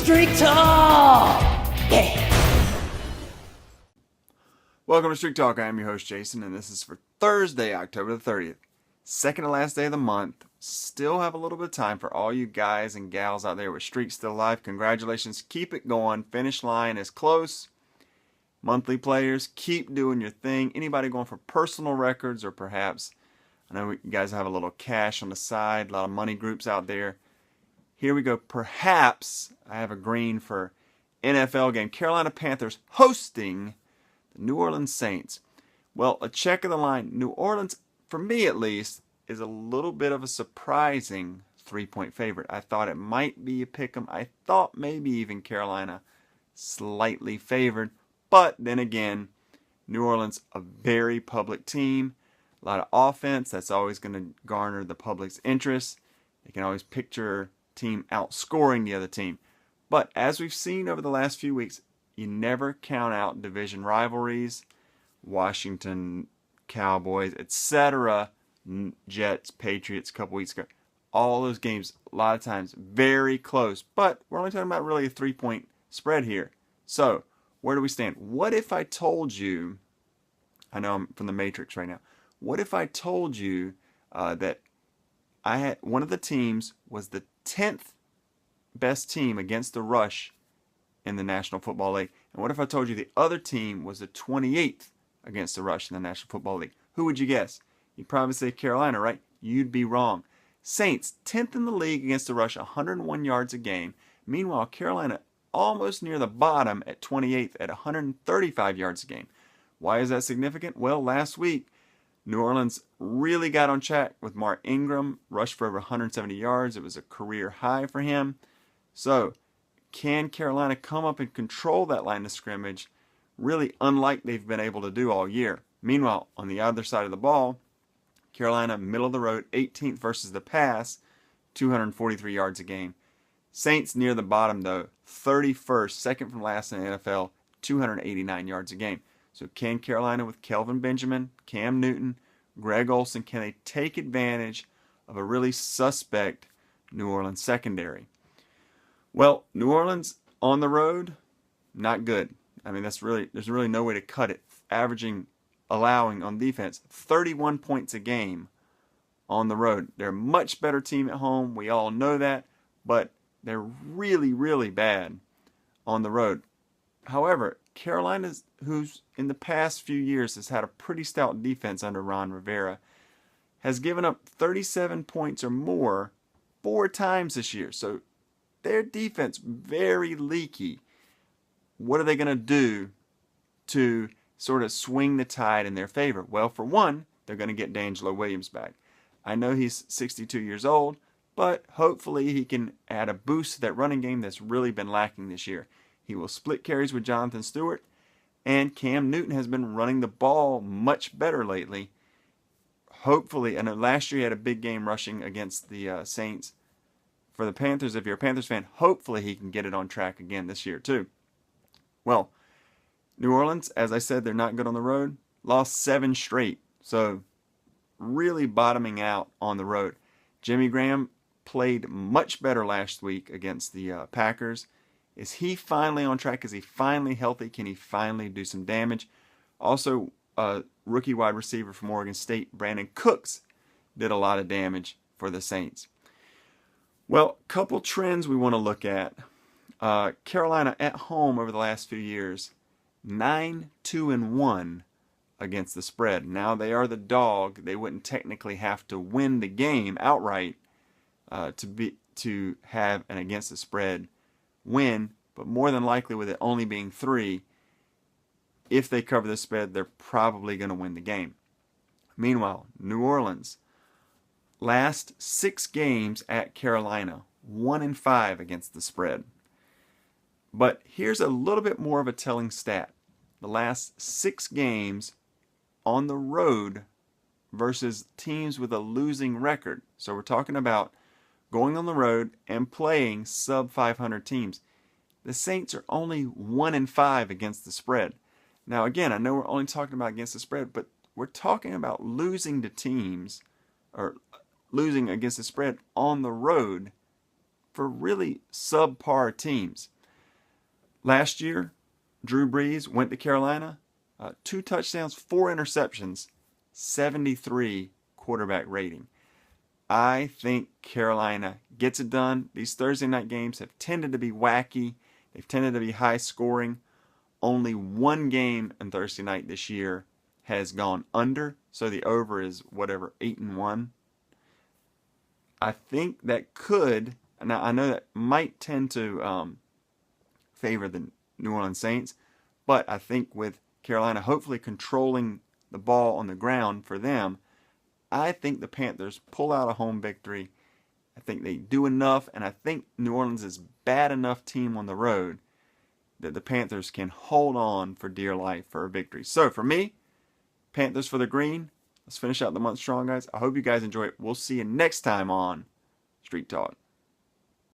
Street Talk! Yeah! Welcome to Street Talk. I am your host, Jason, and this is for Thursday, October the 30th. Second to last day of the month. Still have a little bit of time for all you guys and gals out there with streaks still alive. Congratulations. Keep it going. Finish line is close. Monthly players, keep doing your thing. Anybody going for personal records or perhaps, I know you guys have a little cash on the side, a lot of money groups out there. Here we go. Perhaps I have a green for NFL game. Carolina Panthers hosting the New Orleans Saints. Well, a check of the line. New Orleans, for me at least, is a little bit of a surprising 3-point favorite. I thought it might be a pick 'em. I thought maybe even Carolina slightly favored. But then again, New Orleans, a very public team. A lot of offense. That's always going to garner the public's interest. They can always picture a team outscoring the other team. But as we've seen over the last few weeks, you never count out division rivalries. Washington, Cowboys, etc. Jets, Patriots a couple weeks ago. All those games, a lot of times, very close. But we're only talking about really a 3-point spread here. So, where do we stand? What if I told you, I know I'm from the Matrix right now. What if I told you that I had one of the teams was the 10th best team against the rush in the National Football League? And what if I told you the other team was the 28th against the rush in the National Football League? Who would you guess? You'd probably say Carolina, right? You'd be wrong. Saints, 10th in the league against the rush, 101 yards a game. Meanwhile, Carolina almost near the bottom at 28th at 135 yards a game. Why is that significant? Well, last week, New Orleans really got on track with Mark Ingram, rushed for over 170 yards. It was a career high for him. So, can Carolina come up and control that line of scrimmage, really unlike they've been able to do all year? Meanwhile, on the other side of the ball, Carolina, middle of the road, 18th versus the pass, 243 yards a game. Saints near the bottom, though, 31st, second from last in the NFL, 289 yards a game. So can Carolina with Kelvin Benjamin, Cam Newton, Greg Olsen, can they take advantage of a really suspect New Orleans secondary? Well, New Orleans on the road, not good. I mean, there's really no way to cut it. Allowing on defense 31 points a game on the road. They're a much better team at home. We all know that, but they're really, really bad on the road. However, Carolina, who's in the past few years has had a pretty stout defense under Ron Rivera, has given up 37 points or more 4 times this year. So their defense, very leaky. What are they going to do to sort of swing the tide in their favor? Well, for one, they're going to get D'Angelo Williams back. I know he's 62 years old, but hopefully he can add a boost to that running game that's really been lacking this year. He will split carries with Jonathan Stewart, and Cam Newton has been running the ball much better lately. Hopefully, I know last year he had a big game rushing against the Saints. For the Panthers, if you're a Panthers fan, hopefully he can get it on track again this year too. Well, New Orleans, as I said, they're not good on the road. Lost 7 straight, so really bottoming out on the road. Jimmy Graham played much better last week against the Packers. Is he finally on track? Is he finally healthy? Can he finally do some damage? Also, rookie wide receiver from Oregon State, Brandon Cooks, did a lot of damage for the Saints. Well, couple trends we want to look at. Carolina at home over the last few years, 9-2-1 against the spread. Now they are the dog. They wouldn't technically have to win the game outright to have an against the spread win, but more than likely with it only being 3, if they cover the spread, they're probably going to win the game. Meanwhile, New Orleans, last 6 games at Carolina, 1-5 against the spread. But here's a little bit more of a telling stat. The last 6 games on the road versus teams with a losing record. So we're talking about going on the road and playing sub-500 teams. The Saints are only 1-5 against the spread. Now again, I know we're only talking about against the spread, but we're talking about losing to teams, or losing against the spread on the road for really subpar teams. Last year, Drew Brees went to Carolina, 2 touchdowns, 4 interceptions, 73 quarterback rating. I think Carolina gets it done. These Thursday night games have tended to be wacky. They've tended to be high scoring. Only one game on Thursday night this year has gone under, so the over is 8-1. I think that could, now I know that might tend to favor the New Orleans Saints, but I think with Carolina hopefully controlling the ball on the ground for them, I think the Panthers pull out a home victory. I think they do enough, and I think New Orleans is bad enough team on the road that the Panthers can hold on for dear life for a victory. So for me, Panthers for the green. Let's finish out the month strong, guys. I hope you guys enjoy it. We'll see you next time on Street Talk.